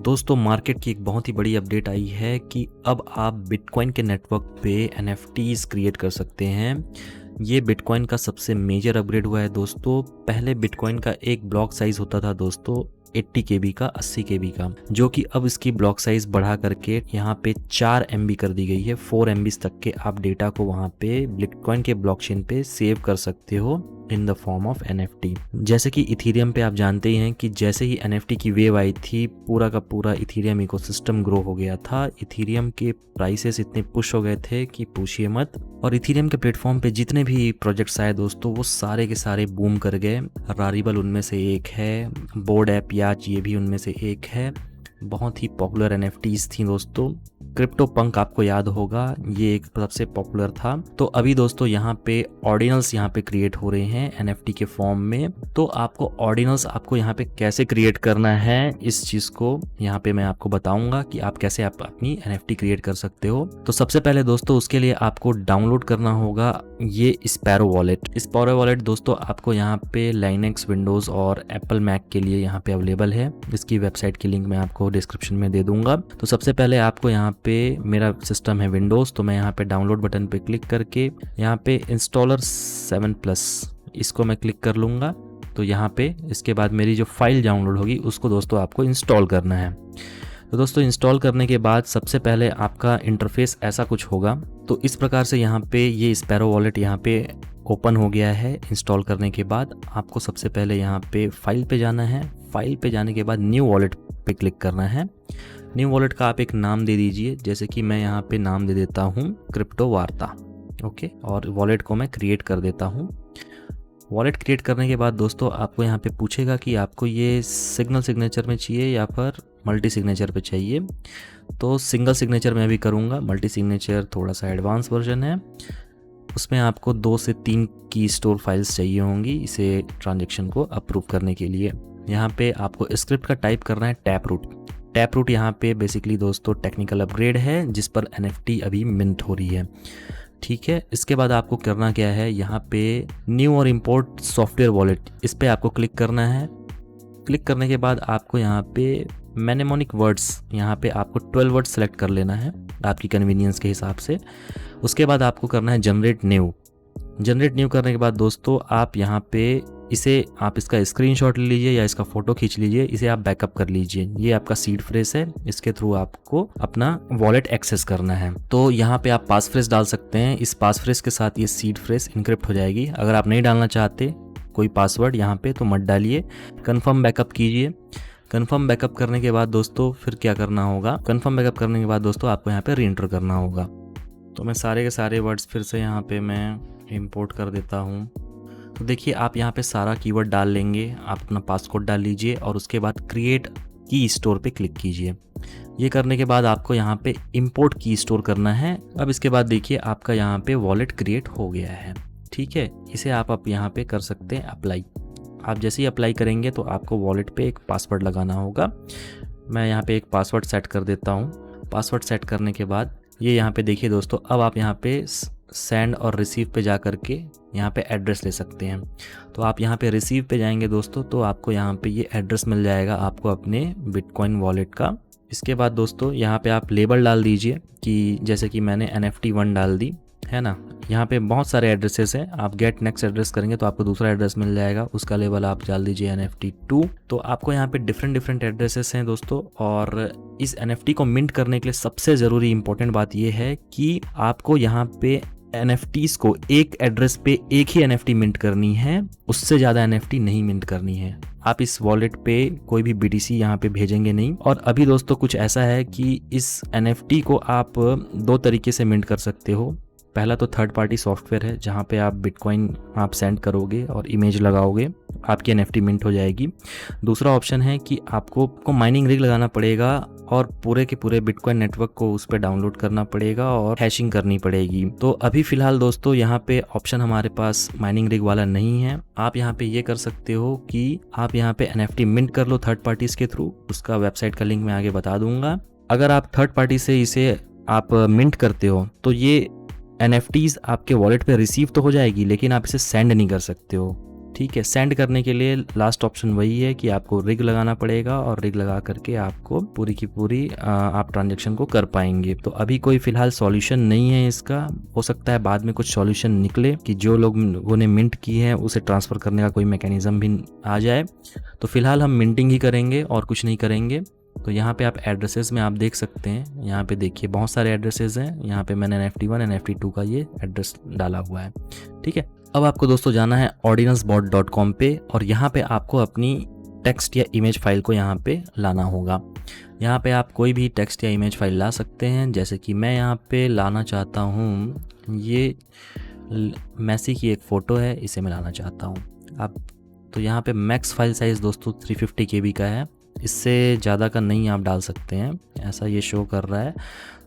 दोस्तों मार्केट की एक बहुत ही बड़ी अपडेट आई है कि अब आप बिटकॉइन के नेटवर्क पे NFTs क्रिएट कर सकते हैं। ये बिटकॉइन का सबसे मेजर अपग्रेड हुआ है दोस्तों। पहले बिटकॉइन का एक ब्लॉक साइज होता था दोस्तों 80 KB का, 80 KB का, जो कि अब इसकी ब्लॉक साइज बढ़ा करके यहाँ पे 4 MB कर दी गई है। 4 MB तक के आप डेटा को वहाँ पे बिटकॉइन के ब्लॉकचेन पे सेव कर सकते हो in the form of NFT। जैसे कि इथीरियम पे आप जानते ही हैं कि जैसे ही NFT की वेव आई थी, पूरा का पूरा इथीरियम इकोसिस्टम ग्रो हो गया था। इथीरियम के प्राइसेस इतने पुश हो गए थे कि पूछिए मत। और इथीरियम के प्लेटफॉर्म पे जितने भी प्रोजेक्ट्स आए दोस्तों, वो सारे के सारे बूम कर गए। रारिबल उनमें से एक है, बोर्ड ऐप याच ये भी उनमें से एक है। बहुत ही पॉपुलर NFTs थी दोस्तों। क्रिप्टो पंक आपको याद होगा, ये एक सबसे पॉपुलर था। तो अभी दोस्तों यहाँ पे ऑर्डिनल्स यहाँ पे क्रिएट हो रहे हैं NFT के फॉर्म में। तो आपको ऑर्डिनल्स आपको यहाँ पे कैसे क्रिएट करना है, इस चीज को यहाँ पे मैं आपको बताऊंगा कि आप कैसे आप अपनी NFT क्रिएट कर सकते हो। तो सबसे पहले दोस्तों उसके लिए आपको डाउनलोड करना होगा ये स्पैरो वॉलेट। स्पैरो वॉलेट दोस्तों आपको यहाँ पे लाइनेक्स, विंडोज और एप्पल मैक के लिए यहाँ पे अवेलेबल है। इसकी वेबसाइट की लिंक मैं आपको डिस्क्रिप्शन में दे दूंगा। तो सबसे पहले आपको यहाँ पे, मेरा सिस्टम है विंडोज, तो मैं यहाँ पे डाउनलोड बटन पे क्लिक करके यहाँ पे इंस्टॉलर 7+ इसको मैं क्लिक कर लूँगा। तो यहाँ पे इसके बाद मेरी जो फाइल डाउनलोड होगी उसको दोस्तों आपको इंस्टॉल करना है। तो दोस्तों इंस्टॉल करने के बाद सबसे पहले आपका इंटरफेस ऐसा कुछ होगा। तो इस प्रकार से यहाँ पे ये स्पैरो वॉलेट यहाँ पे ओपन हो गया है। इंस्टॉल करने के बाद आपको सबसे पहले यहाँ पे फाइल पे जाना है। फाइल पे जाने के बाद न्यू वॉलेट पे क्लिक करना है। न्यू वॉलेट का आप एक नाम दे दीजिए, जैसे कि मैं यहाँ पे नाम दे देता हूँ क्रिप्टो वार्ता। ओके, और वॉलेट को मैं क्रिएट कर देता हूँ। वॉलेट क्रिएट करने के बाद दोस्तों आपको यहाँ पे पूछेगा कि आपको ये सिंगल सिग्नेचर में चाहिए या फिर मल्टी सिग्नेचर पे चाहिए। तो सिंगल सिग्नेचर में भी करूँगा, मल्टी सिग्नेचर थोड़ा सा एडवांस वर्जन है। उसमें आपको 2 से 3 की स्टोर फाइल्स चाहिए होंगी इसे ट्रांजेक्शन को अप्रूव करने के लिए। यहाँ पे आपको स्क्रिप्ट का टाइप करना है टैप रूट। टैप रूट यहाँ पे बेसिकली दोस्तों टेक्निकल अपग्रेड है जिस पर NFT अभी मिंट हो रही है। ठीक है, इसके बाद आपको करना क्या है, यहाँ पे न्यू और इम्पोर्ट सॉफ्टवेयर वॉलेट, इस पे आपको क्लिक करना है। क्लिक करने के बाद आपको यहाँ पे मैनेमोनिक वर्ड्स, यहाँ पे आपको 12 वर्ड्स सेलेक्ट कर लेना है आपकी कन्वीनियंस के हिसाब से। उसके बाद आपको करना है जनरेट न्यू। जनरेट न्यू करने के बाद दोस्तों आप यहाँ पे इसे, आप इसका स्क्रीनशॉट ले लीजिए या इसका फोटो खींच लीजिए, इसे आप बैकअप कर लीजिए। ये आपका सीड फ्रेज है, इसके थ्रू आपको अपना वॉलेट एक्सेस करना है। तो यहाँ पे आप पास फ्रेज डाल सकते हैं। इस पास फ्रेज के साथ ये सीड फ्रेज इनक्रिप्ट हो जाएगी। अगर आप नहीं डालना चाहते कोई पासवर्ड यहाँ पे तो मत डालिए। कन्फर्म बैकअप कीजिए। कन्फर्म बैकअप करने के बाद दोस्तों फिर क्या करना होगा, कन्फर्म बैकअप करने के बाद दोस्तों आपको यहाँ पे री एंटर करना होगा। तो मैं सारे के सारे वर्ड्स फिर से यहाँ पे मैं इंपोर्ट कर देता हूँ। तो देखिए आप यहाँ पे सारा कीवर्ड डाल लेंगे, आप अपना पासकोड डाल लीजिए और उसके बाद क्रिएट की स्टोर पे क्लिक कीजिए। ये करने के बाद आपको यहाँ पे इंपोर्ट की स्टोर करना है। अब इसके बाद देखिए आपका यहाँ पे वॉलेट क्रिएट हो गया है। ठीक है, इसे आप यहाँ पे कर सकते हैं अप्लाई। आप जैसे ही अप्लाई करेंगे तो आपको वॉलेट पे एक पासवर्ड लगाना होगा। मैं यहाँ पे एक पासवर्ड सेट कर देता हूँ। पासवर्ड सेट करने के बाद ये यहाँ पे देखिए दोस्तों, अब आप यहाँ पे सेंड और रिसीव पे जा करके यहाँ पे एड्रेस ले सकते हैं। तो आप यहाँ पे रिसीव पे जाएंगे दोस्तों, तो आपको यहाँ पे ये एड्रेस मिल जाएगा आपको अपने बिटकॉइन वॉलेट का। इसके बाद दोस्तों यहाँ पे आप लेबल डाल दीजिए कि जैसे कि मैंने NFT 1 डाल दी है ना। यहाँ पे बहुत सारे एड्रेसेस हैं, आप गेट नेक्स्ट एड्रेस करेंगे तो आपको दूसरा एड्रेस मिल जाएगा, उसका लेबल आप डाल दीजिए NFT 2। तो आपको यहाँ पे डिफरेंट एड्रेसेस हैं दोस्तों। और इस NFT को मिंट करने के लिए सबसे ज़रूरी इंपॉर्टेंट बात यह है कि आपको यहाँ पे NFTs को एक एड्रेस पे एक ही NFT मिंट करनी है, उससे ज़्यादा NFT नहीं मिंट करनी है। आप इस वॉलेट पे कोई भी BTC यहाँ पे भेजेंगे नहीं। और अभी दोस्तों कुछ ऐसा है कि इस NFT को आप 2 तरीके से मिंट कर सकते हो। पहला तो थर्ड पार्टी सॉफ्टवेयर है जहाँ पे आप बिटकॉइन आप सेंड करोगे और इमेज लगाओगे, आपकी NFT मिंट हो जाएगी। दूसरा ऑप्शन है कि आपको माइनिंग रिग लगाना पड़ेगा और पूरे के पूरे बिटकॉइन नेटवर्क को उस पर डाउनलोड करना पड़ेगा और हैशिंग करनी पड़ेगी। तो अभी फिलहाल दोस्तों यहाँ पे ऑप्शन हमारे पास माइनिंग रिग वाला नहीं है। आप यहाँ पे ये कर सकते हो कि आप यहाँ पे NFT मिंट कर लो थर्ड पार्टीज के थ्रू, उसका वेबसाइट का लिंक मैं आगे बता दूंगा। अगर आप थर्ड पार्टी से इसे आप मिंट करते हो तो ये NFTs आपके वॉलेट पे रिसीव तो हो जाएगी, लेकिन आप इसे सेंड नहीं कर सकते हो। ठीक है, सेंड करने के लिए लास्ट ऑप्शन वही है कि आपको रिग लगाना पड़ेगा और रिग लगा करके आपको पूरी की पूरी आप ट्रांजैक्शन को कर पाएंगे। तो अभी कोई फ़िलहाल सॉल्यूशन नहीं है इसका, हो सकता है बाद में कुछ सॉल्यूशन निकले कि जो लोगों ने मिंट की है उसे ट्रांसफ़र करने का कोई मैकेनिज़्म भी आ जाए। तो फ़िलहाल हम मिंटिंग ही करेंगे और कुछ नहीं करेंगे। तो यहाँ पे आप एड्रेसेस में आप देख सकते हैं, यहाँ पे देखिए बहुत सारे एड्रेसेस हैं। यहाँ पे मैंने NFT1 NFT2 का ये एड्रेस डाला हुआ है। ठीक है, अब आपको दोस्तों जाना है ordinancebot.com पे और यहाँ पे आपको अपनी टेक्स्ट या इमेज फाइल को यहाँ पे लाना होगा। यहाँ पे आप कोई भी टेक्स्ट या इमेज फाइल ला सकते हैं, जैसे कि मैं यहाँ पे लाना चाहता हूँ, ये मैसी की एक फ़ोटो है, इसे मैं लाना चाहता हूँ। आप तो यहाँ पे मैक्स फाइल साइज़ दोस्तों 350 KB का है, इससे ज़्यादा का नहीं आप डाल सकते हैं, ऐसा ये शो कर रहा है।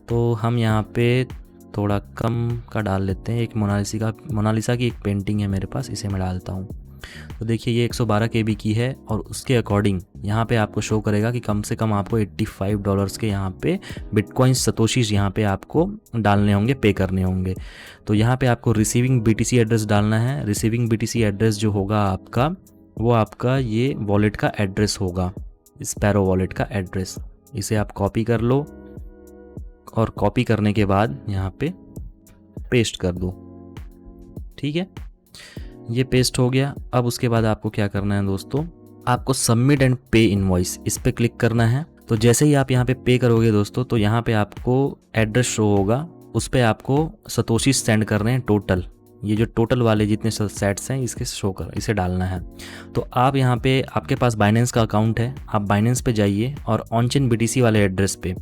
तो हम यहाँ पे थोड़ा कम का डाल लेते हैं। एक मोनालिसा की एक पेंटिंग है मेरे पास, इसे मैं डालता हूँ। तो देखिए ये 112 KB की है और उसके अकॉर्डिंग यहाँ पे आपको शो करेगा कि कम से कम आपको $85 के यहाँ पे बिटकॉइन सतोशीज यहाँ पे आपको डालने होंगे, पे करने होंगे। तो यहाँ पे आपको रिसीविंग BTC एड्रेस डालना है। रिसीविंग BTC एड्रेस जो होगा आपका, वो आपका ये वॉलेट का एड्रेस होगा, स्पैरो वॉलेट का एड्रेस। इसे आप कॉपी कर लो और कॉपी करने के बाद यहाँ पे पेस्ट कर दो। ठीक है, ये पेस्ट हो गया। अब उसके बाद आपको क्या करना है दोस्तों, आपको सबमिट एंड पे इनवॉइस, इस पे क्लिक करना है। तो जैसे ही आप यहाँ पे पे करोगे दोस्तों, तो यहाँ पे आपको एड्रेस शो होगा, उस पर आपको सतोशी सेंड करने हैं टोटल। ये जो टोटल वाले जितने सेट्स हैं इसके शो कर, इसे डालना है। तो आप यहाँ पे, आपके पास बाइनेंस का अकाउंट है, आप बाइनेंस पे जाइए और ऑनचेन BTC वाले एड्रेस पे,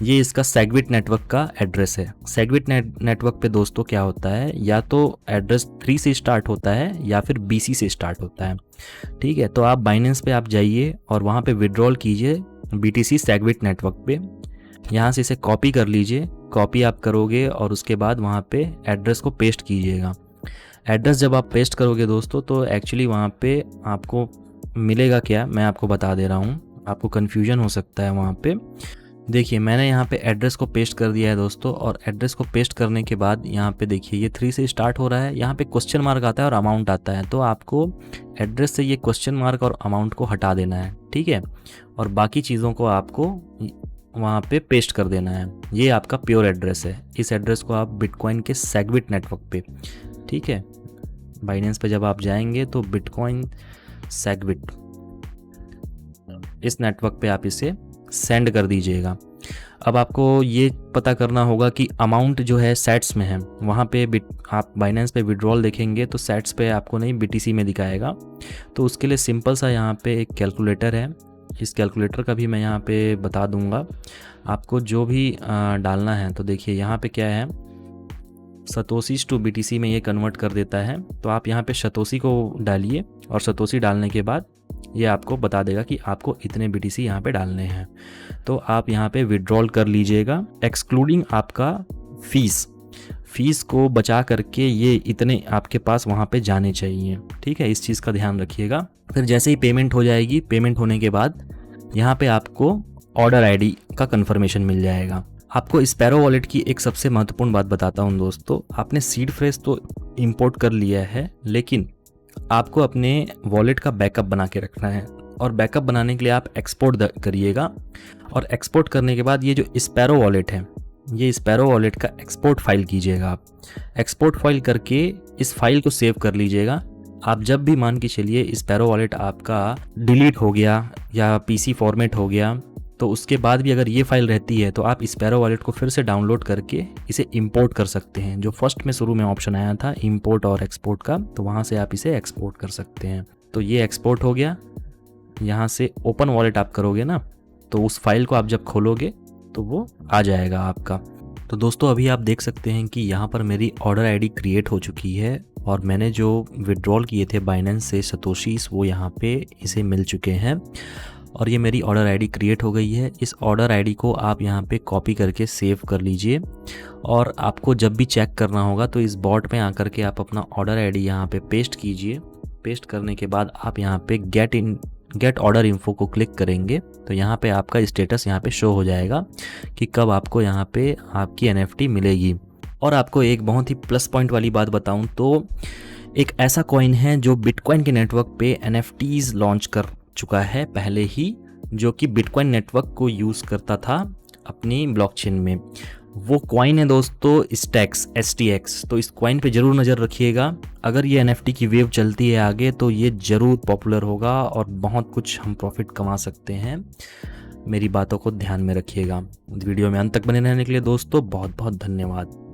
ये इसका सेगविट नेटवर्क का एड्रेस है। सेगविट नेटवर्क पे दोस्तों क्या होता है, या तो एड्रेस 3 से स्टार्ट होता है या फिर BC से स्टार्ट होता है। ठीक है, तो आप बाइनेंस पे आप जाइए और वहाँ पे विड्रॉल कीजिए BTC सेगविट नेटवर्क पे। यहाँ से इसे कॉपी कर लीजिए, कॉपी आप करोगे और उसके बाद वहाँ पे एड्रेस को पेस्ट कीजिएगा। एड्रेस जब आप पेस्ट करोगे दोस्तों, तो एक्चुअली वहाँ पे आपको मिलेगा क्या, मैं आपको बता दे रहा हूँ, आपको कन्फ्यूजन हो सकता है वहाँ पे। देखिए मैंने यहाँ पे एड्रेस को पेस्ट कर दिया है दोस्तों, और एड्रेस को पेस्ट करने के बाद यहाँ पे देखिए ये 3 से स्टार्ट हो रहा है, यहाँ पे क्वेश्चन मार्क आता है और अमाउंट आता है। तो आपको एड्रेस से ये क्वेश्चन मार्क और अमाउंट को हटा देना है। ठीक है, और बाकी चीज़ों को आपको वहाँ पे पेस्ट कर देना है। ये आपका प्योर एड्रेस है। इस एड्रेस को आप बिटकॉइन के सेगविट नेटवर्क पे, ठीक है, बाइनेंस पे जब आप जाएंगे तो बिटकॉइन सेगविट, इस नेटवर्क पे आप इसे सेंड कर दीजिएगा। अब आपको ये पता करना होगा कि अमाउंट जो है सेट्स में है, वहाँ पे आप बाइनेंस पे विड्रॉल देखेंगे तो सेट्स पे आपको नहीं BTC में दिखाएगा। तो उसके लिए सिंपल सा यहाँ पे एक कैलकुलेटर है, इस कैलकुलेटर का भी मैं यहाँ पे बता दूँगा आपको जो भी डालना है। तो देखिए यहाँ पे क्या है, सतोशीज टू BTC में ये कन्वर्ट कर देता है। तो आप यहाँ पे सतोशी को डालिए और सतोशी डालने के बाद ये आपको बता देगा कि आपको इतने BTC यहाँ पे डालने हैं। तो आप यहाँ पे विड्रॉल कर लीजिएगा, एक्सक्लूडिंग आपका फीस को बचा करके ये इतने आपके पास वहाँ पे जाने चाहिए। ठीक है, इस चीज़ का ध्यान रखिएगा। फिर जैसे ही पेमेंट हो जाएगी, पेमेंट होने के बाद यहाँ पे आपको ऑर्डर ID का कन्फर्मेशन मिल जाएगा। आपको स्पैरो वॉलेट की एक सबसे महत्वपूर्ण बात बताता हूँ दोस्तों, आपने सीड फ्रेज तो इंपोर्ट कर लिया है, लेकिन आपको अपने वॉलेट का बैकअप बना के रखना है। और बैकअप बनाने के लिए आप एक्सपोर्ट करिएगा, और एक्सपोर्ट करने के बाद ये जो स्पैरो वॉलेट है, ये स्पैरो वॉलेट का एक्सपोर्ट फाइल कीजिएगा। आप एक्सपोर्ट फाइल करके इस फाइल को सेव कर लीजिएगा। आप जब भी मान के चलिए स्पैरो वॉलेट आपका डिलीट हो गया या PC फॉर्मेट हो गया, तो उसके बाद भी अगर ये फाइल रहती है तो आप स्पैरो वॉलेट को फिर से डाउनलोड करके इसे इंपोर्ट कर सकते हैं। जो फर्स्ट में शुरू में ऑप्शन आया था इंपोर्ट और एक्सपोर्ट का, तो वहाँ से आप इसे एक्सपोर्ट कर सकते हैं। तो ये एक्सपोर्ट हो गया। यहाँ से ओपन वॉलेट आप करोगे ना, तो उस फाइल को आप जब खोलोगे तो वो आ जाएगा आपका। तो दोस्तों अभी आप देख सकते हैं कि यहाँ पर मेरी ऑर्डर ID क्रिएट हो चुकी है, और मैंने जो विड्रॉल किए थे बाइनेंस से सतोशीज, वो यहाँ पे इसे मिल चुके हैं, और ये मेरी ऑर्डर ID क्रिएट हो गई है। इस ऑर्डर ID को आप यहाँ पे कॉपी करके सेव कर लीजिए, और आपको जब भी चेक करना होगा तो इस बॉट में आकर के आप अपना ऑर्डर ID यहाँ पे पेस्ट कीजिए। पेस्ट करने के बाद आप यहाँ पे गेट ऑर्डर इन्फो को क्लिक करेंगे, तो यहाँ पे आपका स्टेटस यहाँ पे शो हो जाएगा कि कब आपको यहाँ पे आपकी NFT मिलेगी। और आपको एक बहुत ही प्लस पॉइंट वाली बात बताऊँ तो एक ऐसा कॉइन है जो बिटकॉइन के नेटवर्क पे NFTs लॉन्च कर चुका है पहले ही, जो कि बिटकॉइन नेटवर्क को यूज़ करता था अपनी ब्लॉकचेन में। वो कॉइन है दोस्तों स्टैक्स STX। तो इस कॉइन पे ज़रूर नज़र रखिएगा। अगर ये NFT की वेव चलती है आगे तो ये ज़रूर पॉपुलर होगा और बहुत कुछ हम प्रॉफिट कमा सकते हैं। मेरी बातों को ध्यान में रखिएगा। वीडियो में अंत तक बने रहने के लिए दोस्तों बहुत बहुत धन्यवाद।